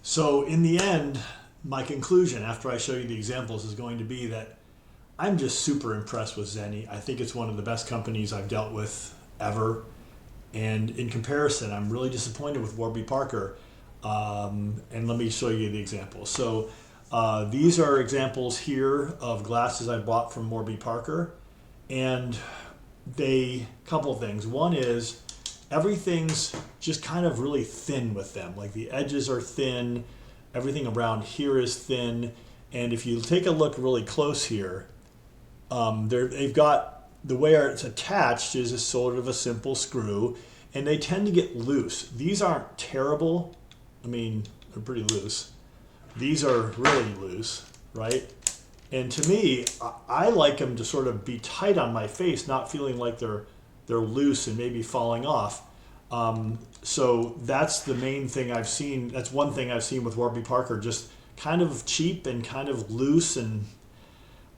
So in the end, my conclusion after I show you the examples is going to be that I'm just super impressed with Zenni. I think it's one of the best companies I've dealt with ever. And in comparison, I'm really disappointed with Warby Parker. And let me show you the examples. So these are examples here of glasses I bought from Warby Parker. And couple of things. One is everything's just kind of really thin with them. Like the edges are thin, everything around here is thin. And if you take a look really close here, they've got the way it's attached is a sort of a simple screw, and they tend to get loose. These aren't terrible. I mean, they're pretty loose. These are really loose, right? And to me, I like them to sort of be tight on my face, not feeling like they're loose and maybe falling off. So that's the main thing I've seen. That's one thing I've seen with Warby Parker, just kind of cheap and kind of loose. And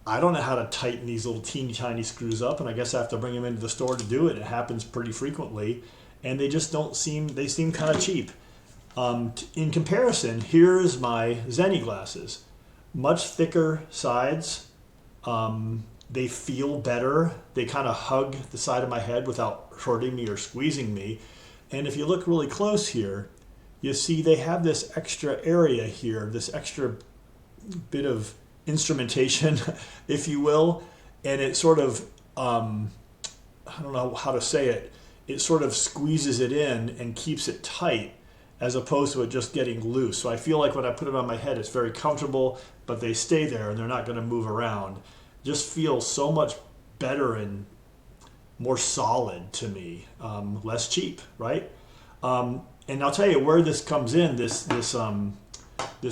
I don't know how to tighten these little teeny tiny screws up. And I guess I have to bring them into the store to do it. It happens pretty frequently. And they just they seem kind of cheap. In comparison, here's my Zenni glasses. Much thicker sides. They feel better. They kind of hug the side of my head without hurting me or squeezing me. And if you look really close here, you see they have this extra area here, this extra bit of instrumentation, if you will. And it sort of, I don't know how to say it, it sort of squeezes it in and keeps it tight as opposed to it just getting loose. So I feel like when I put it on my head, it's very comfortable, but they stay there and they're not going to move around. Just feels so much better and more solid to me, less cheap, right? And I'll tell you where this comes in, this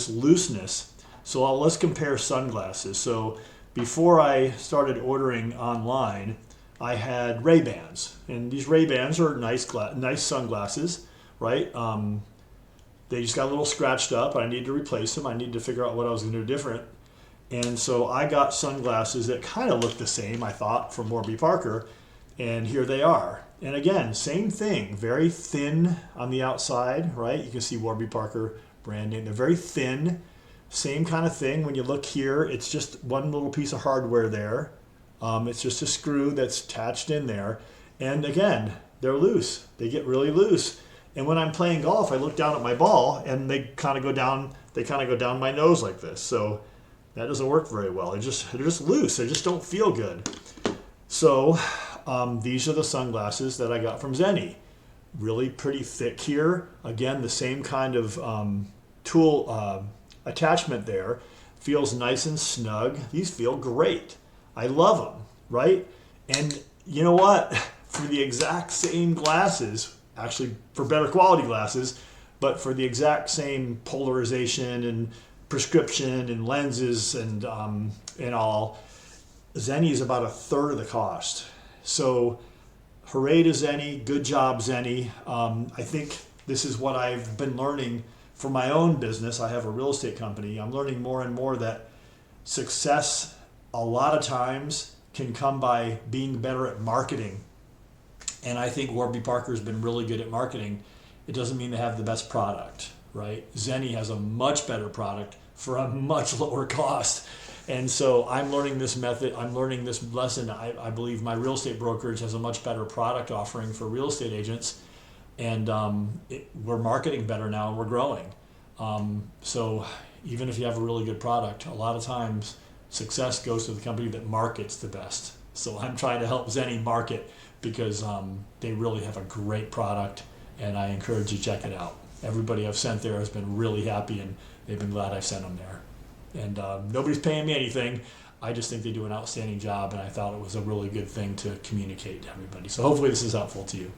looseness. So let's compare sunglasses. So before I started ordering online, I had Ray-Bans, and these Ray-Bans are nice sunglasses, right? They just got a little scratched up. I needed to replace them. I needed to figure out what I was going to do different. And so I got sunglasses that kind of look the same, I thought, from Warby Parker. And here they are. And again, same thing, very thin on the outside, right? You can see Warby Parker branding. They're very thin, same kind of thing. When you look here, it's just one little piece of hardware there. It's just a screw that's attached in there. And again, they're loose. They get really loose. And when I'm playing golf, I look down at my ball and they kind of go down my nose like this. So that doesn't work very well. They're just loose. They just don't feel good. So these are the sunglasses that I got from Zenni. Really pretty thick here. Again, the same kind of tool attachment there. Feels nice and snug. These feel great. I love them, right? And you know what? For the exact same glasses, actually for better quality glasses, but for the exact same polarization and prescription and lenses and all, Zenni is about a third of the cost. So hooray to Zenni, good job Zenni. I think this is what I've been learning for my own business. I have a real estate company. I'm learning more and more that success a lot of times can come by being better at marketing. And I think Warby Parker's been really good at marketing. It doesn't mean they have the best product, right? Zenni has a much better product for a much lower cost. And so I'm learning this method, I'm learning this lesson. I believe my real estate brokerage has a much better product offering for real estate agents. And we're marketing better now and we're growing. So even if you have a really good product, a lot of times success goes to the company that markets the best. So I'm trying to help Zenni market because they really have a great product, and I encourage you to check it out. Everybody I've sent there has been really happy, and they've been glad I've sent them there. And nobody's paying me anything. I just think they do an outstanding job, and I thought it was a really good thing to communicate to everybody. So hopefully this is helpful to you.